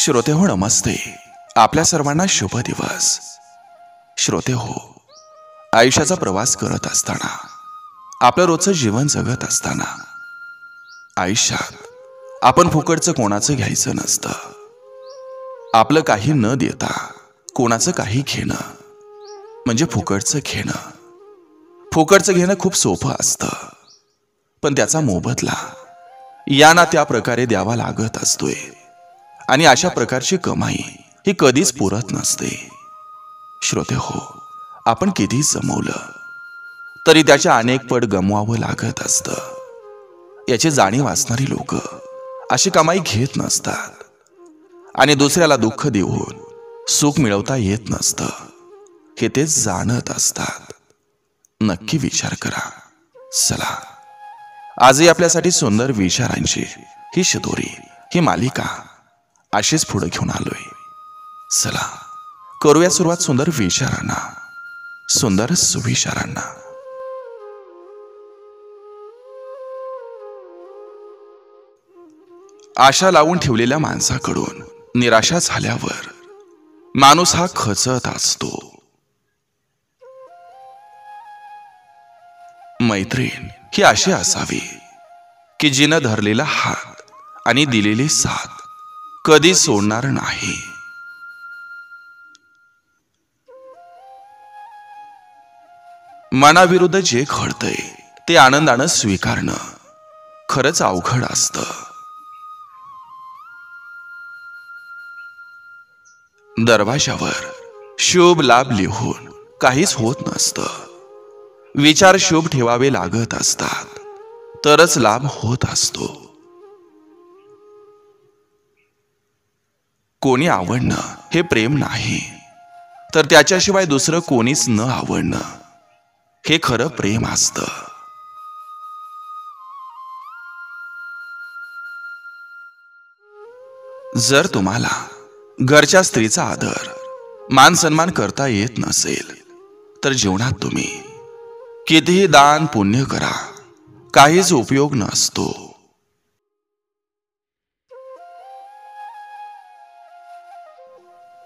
श्रोतेहो नमस्ते. आपल्या सर्वांना शुभ दिवस. श्रोतेहो, आयुष्याचा प्रवास करत असताना, आपलं रोजचं जीवन जगत असताना, आयुष्यात आपण फुकटचं कोणाचं घ्यायचं नसतं. आपलं काही न देता कोणाचं काही घेणं म्हणजे फुकटचं घेणं. फुकटचं घेणं खूप सोपं असतं, पण त्याचा मोबदला या ना त्या प्रकारे द्यावा लागत असतोय. आणि अशा प्रकारची कमाई ही कधीच पुरत नसते. श्रोतेहो, आपण किती जमवलं तरी त्याच्या अनेक पट गमवावं लागत असतं. याची जाणीव असणारी लोक अशी कमाई घेत नसतात आणि दुसऱ्याला दुःख देऊन सुख मिळवता येत नसतं हे ते जाणत असतात. नक्की विचार करा. चला, आजही आपल्यासाठी सुंदर विचारांची ही शिदोरी, ही मालिका अशीच पुढे घेऊन आलोय. चला, करूया सुरुवात सुंदर विचारांना, सुंदर सुविचारांना. आशा लावून ठेवलेल्या माणसाकडून निराशा झाल्यावर माणूस हा खचत असतो. मैत्रीण ही अशी असावी की जिनं धरलेला हात आणि दिलेली साथ कधी सोडणार नाही. मनाविरुद्ध जे घडतंय ते आनंदानं स्वीकारणं खरंच अवघड असतं. दरवाजावर शुभ लाभ लिहून काहीच होत नसतं. विचार शुभ ठेवावे लागत असतात, तरच लाभ होत असतो. कोणी आवडणं हे प्रेम नाही, तर त्याच्याशिवाय दुसरं कोणीच न आवडणं हे खरं प्रेम असतं. जर तुम्हाला घरच्या स्त्रीचा आदर मान सन्मान करता येत नसेल तर जीवनात तुम्ही कितीही दान पुण्य करा, काहीच उपयोग नसतो.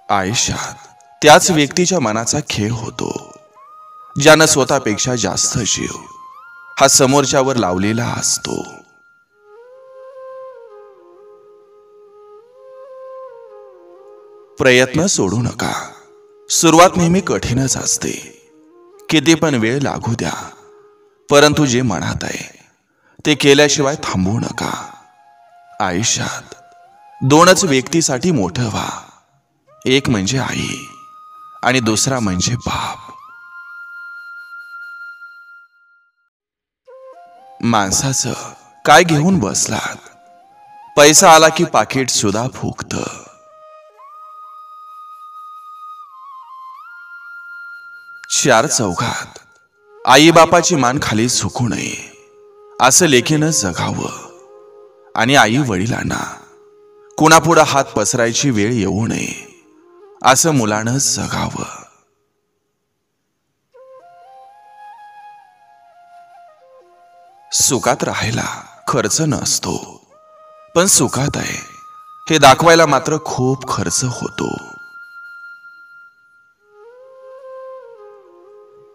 आयुष्यात त्याच व्यक्तीच्या मनाचा खेळ होतो ज्यानं स्वतःपेक्षा जास्त जीव हा समोरच्यावर लावलेला असतो. प्रयत्न सोडू नका. सुरुवात नेहमी कठीणच असते. किती पण वेळ लागू द्या, परंतु जे मनात आहे ते केल्याशिवाय थांबू नका. आयुष्यात दोनच व्यक्तीसाठी मोठं व्हा. एक म्हणजे आई आणि दुसरा म्हणजे बाप. माणसाचं काय घेऊन बसलात? पैसा आला की पाकिट सुद्धा फुगतं. चार चौघात आई बापाची मान खाली झुकू नये असं लेकीनं जगावं. आणि आई वडिलांना कुणापुढं हात पसरायची वेळ येऊ नये असं मुलानं जगावं. सुखात राहायला खर्च नसतो, पण सुखात आहे हे दाखवायला मात्र खूप खर्च होतो.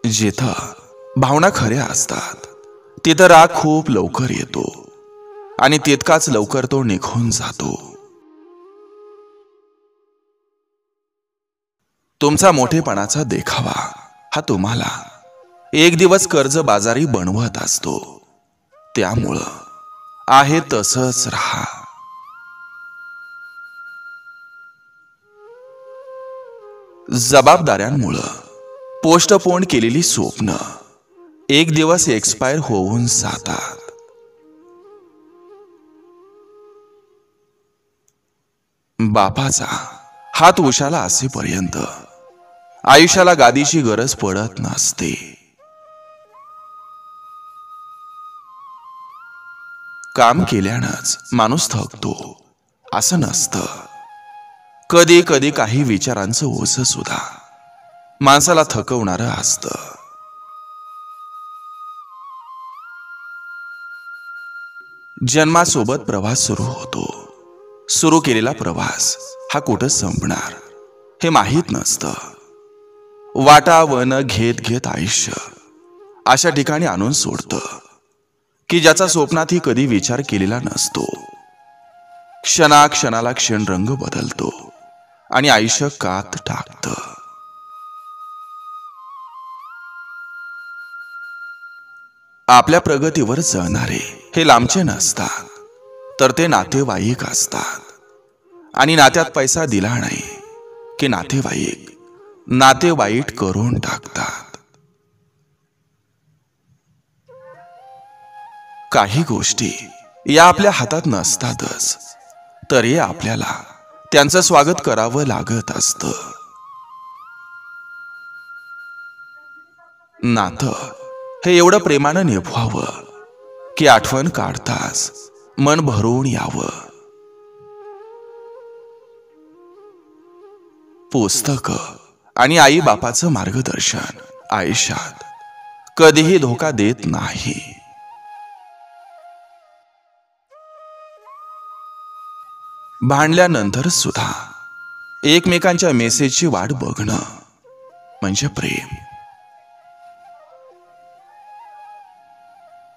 जिथं भावना खऱ्या असतात तिथं राग खूप लवकर येतो आणि तितकाच लवकर तो निघून जातो. तुमचा मोठेपणाचा देखावा हा तुम्हाला एक दिवस कर्जबाजारी बनवत असतो. त्यामुळं आहे तसंच राहा. जबाबदाऱ्यांमुळं पोस्टपोन केलेली स्वप्न एक दिवस एक्सपायर होऊन जातात. बापाचा हात उशाला असेपर्यंत आयुष्याला गादीची गरज पडत नसते. काम केल्यानंच माणूस थकतो असं नसतं. कधी कधी काही विचारांचं ओझं सुद्धा माणसाला थकवणारं असतं. जन्मासोबत प्रवास सुरू होतो, सुरू केलेला प्रवास हा कुठं संपणार हे माहीत नसतं. वाटा वन घेत घेत आयुष्य अशा ठिकाणी आणून सोडतं की ज्याचा स्वप्नातही कधी विचार केलेला नसतो. क्षणाक्षणाला क्षण रंग बदलतो आणि आयुष्य कात टाकतं. आपल्या प्रगतीवर जळणारे हे लांबचे नसतात, तर ते नातेवाईक असतात. आणि नात्यात पैसा दिला नाही की नाते वाईट करून टाकतात. काही गोष्टी या आपल्या हातात नसतातच, तरी आपल्याला त्यांचं स्वागत करावं लागत असतं. नातं हे एवढं प्रेमानं निभवावं की आठवण काढताच मन भरून यावं. पुस्तक आणि आई बापाचं मार्गदर्शन आयुष्यात कधीही धोका देत नाही. भांडल्यानंतर सुद्धा एकमेकांच्या मेसेजची वाट बघणं म्हणजे प्रेम.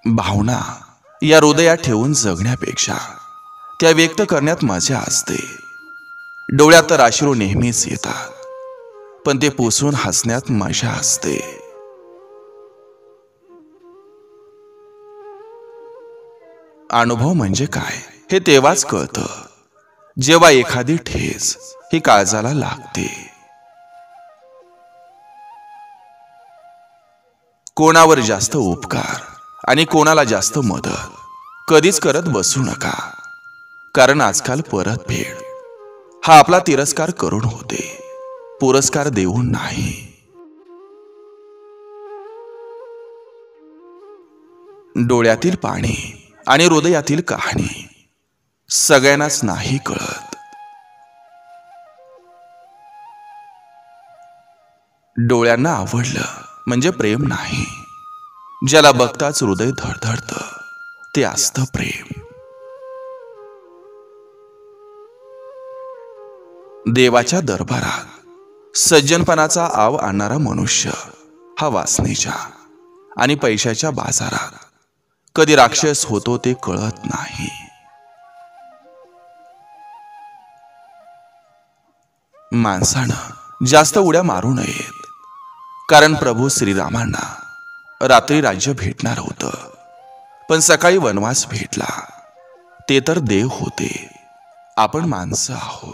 भावना या हृदयात ठेवून जगण्यापेक्षा त्या व्यक्त करण्यात मजा असते. डोळ्यात तर अश्रू नेहमीच येतात, पण ते पुसून हसण्यात मजा असते. अनुभव म्हणजे काय हे तेव्हाच कळतं जेव्हा एखादी ठेच ही काळजाला लागते. कोणावर जास्त उपकार आणि कोणाला जास्त मदत कधीच करत बसू नका, कारण आजकाल परतफेड हा आपला तिरस्कार करून होते, पुरस्कार देऊन नाही. डोळ्यातील पाणी आणि हृदयातील कहाणी सगळ्यांनाच नाही कळत. डोळ्यांना आवडलं म्हणजे प्रेम नाही, ज्याला बघताच हृदय धडधडतं ते असतं प्रेम. देवाच्या दरबारात सज्जनपणाचा आव आणणारा मनुष्य हा वासनेच्या आणि पैशाच्या बाजारात कधी राक्षस होतो ते कळत नाही. माणसानं जास्त उड्या मारू नयेत, कारण प्रभू श्रीरामांना रात्री राज्य भेटणार होतं, पण सकाळी वनवास भेटला. ते तर देव होते, आपण माणसं आहोत.